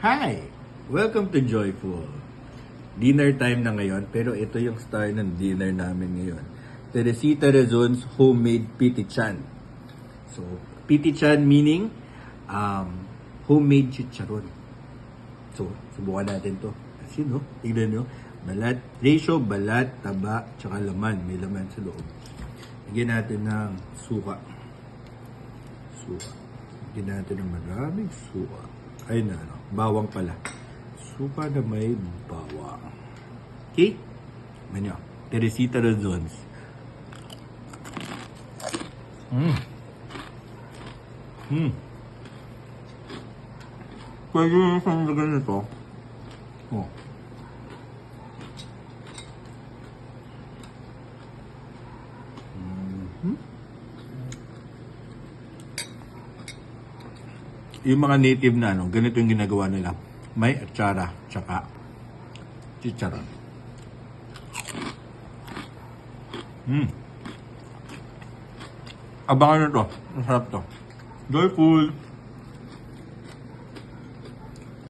Hi! Welcome to Joyful. Dinner time na ngayon, pero ito yung star ng dinner namin ngayon. Teresita Rezon's homemade pitichan. So, pitichan meaning homemade chicharon. So, subukan natin to. Kasi no, tignan nyo, balat, ratio, balat, taba, tsaka laman. May laman sa loob. Lagyan natin ng suka. Lagyan natin ng maraming suka. Ay na, ano, bawang pala. Suka na may bawang. Okay? Manyo, Teresita Rezon's. Pwede yung sandagan nito. Oh. Yung mga native na ano, ganito yung ginagawa nila. May atsara, tsaka chicharon. Abangan nyo to. Masarap to. Joyful!